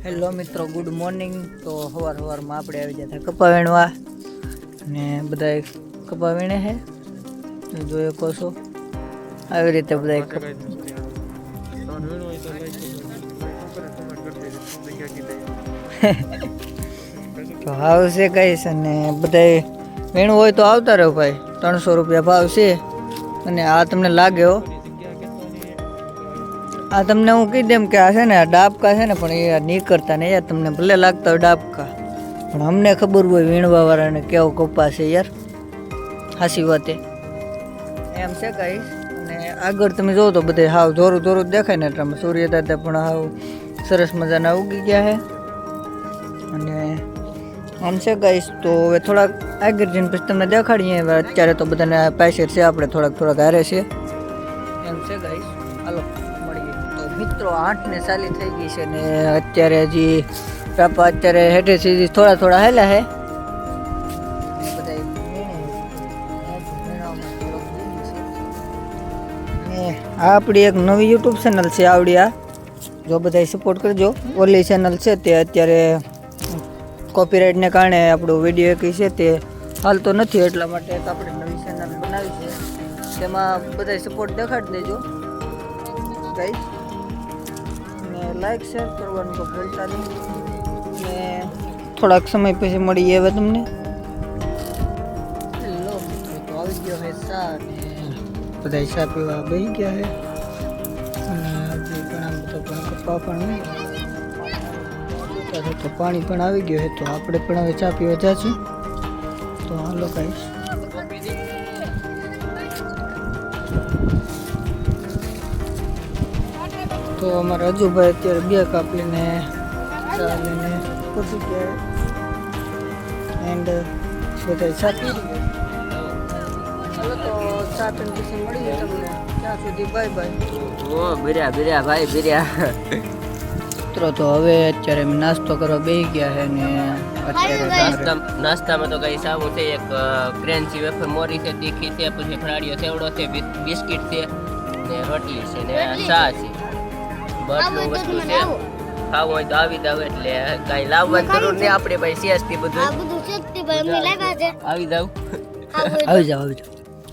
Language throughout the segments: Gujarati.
હેલો મિત્રો, ગુડ મોર્નિંગ. તો સવારમાં આપણે આવી ગયા હતા કપા વીણવા ને બધા કપા વીણે છે. જોઈ શકો છો આવી રીતે બધા તો આવશે કહીશ. અને બધા વીણવું હોય તો આવતા રહો ભાઈ. 300 રૂપિયા ભાવ છે. અને આ તમને લાગે હો, આ તમને હું કહી દેમ કે આ છે ને ડાબકા છે ને, પણ એ નીકળતા ને યાર. તમને ભલે લાગતા હોય ડાબકા, પણ અમને ખબર હોય વીણવા વાળાને કેવો કપા છે યાર. હાસી વાતે એમ છે કહીશ. અને આગળ તમે જોવો તો બધે હાવ ધોરું ધોરું દેખાય ને, એટલે સૂર્ય દાદા પણ હાવ સરસ મજાના ઉગી ગયા છે. અને આમ છે કહીશ. તો હવે થોડાક આગળ જઈને પછી તમને દેખાડીએ. અત્યારે તો બધાને પૈસે છે, આપણે થોડાક હારે છે એમ છે કહીશ. હાલો મિત્રો, 8:40 થઈ ગઈ છે ને અત્યારે હજી રાપા અત્યારે હેઠેથી થોડા હેલા છે. આ આપણી એક નવી યુટ્યુબ ચેનલ છે આવડી. આ જો બધા સપોર્ટ કરજો. ઓલી ચેનલ છે તે અત્યારે કોપીરાઇટને કારણે આપણો વિડીયો એક છે તે હાલતો નથી, એટલા માટે આપણે નવી ચેનલ બનાવી છે. તેમાં બધા સપોર્ટ દેખાડી દેજો ગાઈસ. લાઈક શેર કરવાનું તો ભૂલતા નહીં. ને થોડાક સમય પછી મળીએ હવે તમને. હેલો મિત્રો, તો આવી ગયો છે ચા ને બધા ચા પીવા બેસી ગયા છે. અને ઘણા બધા પણ કપા પણ તો પાણી પણ આવી ગયું છે. તો આપણે પણ હવે ચા પીવા જઈશું. તો હાલો ગાઈસ. તો અમારા હજુભાઈ અત્યારે 2 કપ લઈને ચા લઈને પહોંચી ગયા. એન્ડ બધા ચા પી ચાલો તો ચા પીને પછી મળીએ તમને. ત્યાં સુધી બાય બાય. બિર્યા ભાઈ બિર્યા. મિત્રો તો હવે અત્યારે નાસ્તો કરવા બેસી ગયા છે. ને અત્યારે નાસ્તામાં તો કઈ સાવું છે. એક ક્રેન્ચી વેફર મોરી છે, તીખી છે, પછી ફરાળીયો સેવડો છે, બિસ્કિટ છે ને રોટલી છે ને ચા છે. બટલું વસ્તુ છે. ખાવું હોય તો આવી જાવ. એટલે કઈ લાવવાની જરૂર નહીં. આપણે ભાઈ સેજથી બધું આવી જાવ.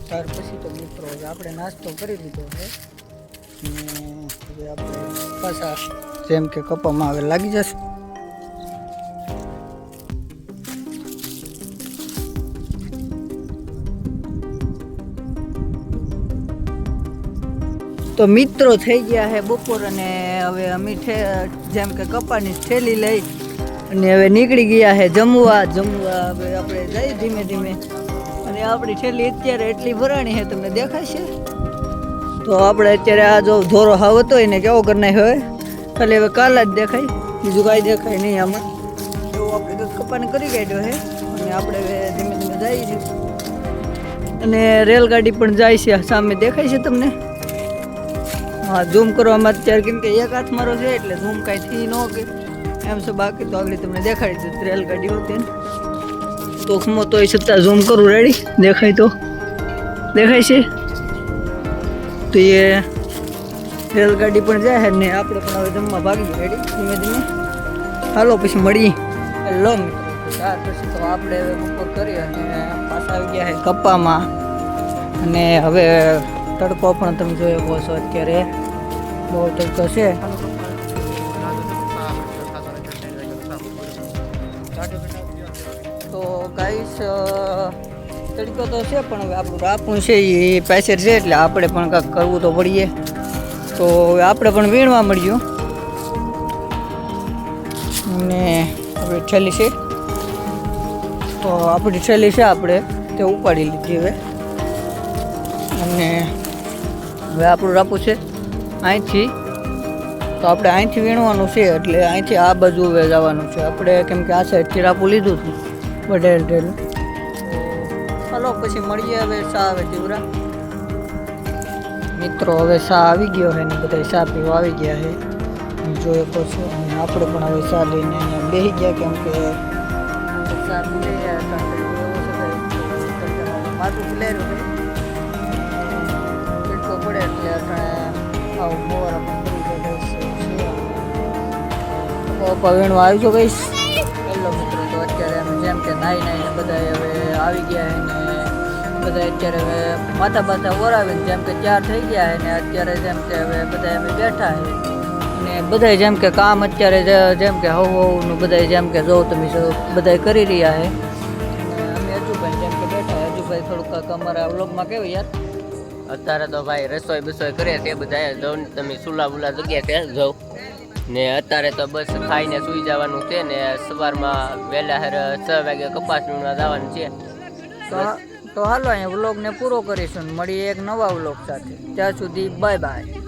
ત્યાર પછી તો મિત્રો આપણે નાસ્તો કરી લીધો છે. ને હવે આપણે પાછા જેમ કે કપામાં હવે લાગી જશે. તો મિત્રો થઈ ગયા છે બપોર. અને હવે અમે જેમ કે કપાની થેલી લઈ અને હવે નીકળી ગયા છે જમવા. હવે આપણે જઈએ ધીમે ધીમે. અને આપણી થેલી અત્યારે એટલી ભરાણી છે તમને દેખાય છે. તો આપણે અત્યારે આ જો ધોરો હાવ હતો એને કેવો કરી નાખ્યો હોય, ખાલી હવે કાલા જ દેખાય, બીજું કાંઈ દેખાય નહીં આમાં. એવું આપણે કપાને કરી કાઢ્યો છે. અને આપણે હવે ધીમે ધીમે જઈએ છીએ. અને રેલગાડી પણ જાય છે સામે દેખાય છે તમને. હા, ઝૂમ કરવામાં અત્યારે કેમ કે એક હાથ મારો છે એટલે ઝૂમ કાંઈ થી ન કે એમ છે. બાકી તો આગળ તમને દેખાડી દે રેલગાડી હોતી ને તોખમાં તો એ છતાં ઝૂમ કરું. રેડી દેખાય તો દેખાય છે. તો એ રેલગાડી પણ જાય ને આપણે પણ હવે જમવા ભાગીએ. રેડી ધીમે ધીમે. હાલો પછી મળીએ. હેલો મિત્રો, ત્યાર પછી તો આપણે હવે બપોર કરી અને પાછા આવી ગયા છે કપામાં. અને હવે તડકો પણ તમે જોઈ શકો છો અત્યારે બહુ તડકો છે. તો ગાઈસ તડકો તો છે, પણ હવે આપણું રાપું છે એ પેસેર છે એટલે આપણે પણ કાંઈક કરવું તો પડીએ. તો હવે આપણે પણ વીણવા મળ્યું. અને હવે થેલી છે, તો આપણી થેલી છે આપણે તે ઉપાડી લીધી હવે. અને હવે આપણું રાપું છે અહીંથી. તો આપણે અહીંથી વીણવાનું છે એટલે અહીંથી આ બાજુ હવે જવાનું છે આપણે, કેમ કે આ સાઈડથી રાપું લીધું હતું ઢેલું. ચાલો પછી મળીએ હવે. ચા આવે જીવરા મિત્રો. હવે ચા આવી ગયો છે ને બધા ચા પીવા આવી ગયા છે જોઈ શકો છો. અને આપણે પણ હવે ચા લઈને બેસી ગયા, કેમ કે ચા પી લઈએ. માથું ફુલાયેલું છે પડે એટલે આવું મોર પપ્પા વીણવા આવી છો ગઈશ. હેલો મિત્રો, તો અત્યારે અમે જેમ કે નાઈને બધા હવે આવી ગયા છે ને બધા અત્યારે હવે માથા બાથા ઓરાવીને જેમ કે તૈયાર થઈ ગયા છે ને અત્યારે જેમ કે હવે બધા અમે બેઠા છે ને બધા જેમ કે કામ અત્યારે જેમ કે હવનું બધા જેમ કે જો તમે બધા કરી રહ્યા છે. અમે હજુભાઈ જેમ કે બેઠા હજુભાઈ થોડુંક અમારા વ્લોગમાં કેવું યાર અત્યારે તો ભાઈ રસોઈ બસોઈ કરે છે બધા જવું તમે સુલા બુલા જગ્યા છે જવું ને અત્યારે તો બસ ખાઈને સૂઈ જવાનું છે ને સવારમાં વહેલા 6 વાગે કપાસ વીણવા જવાનું છે. તો હાલો અહીંયા વ્લોગને પૂરો કરીશું. મળીએ એક નવા વ્લોગ સાથે. ત્યાં સુધી બાય બાય.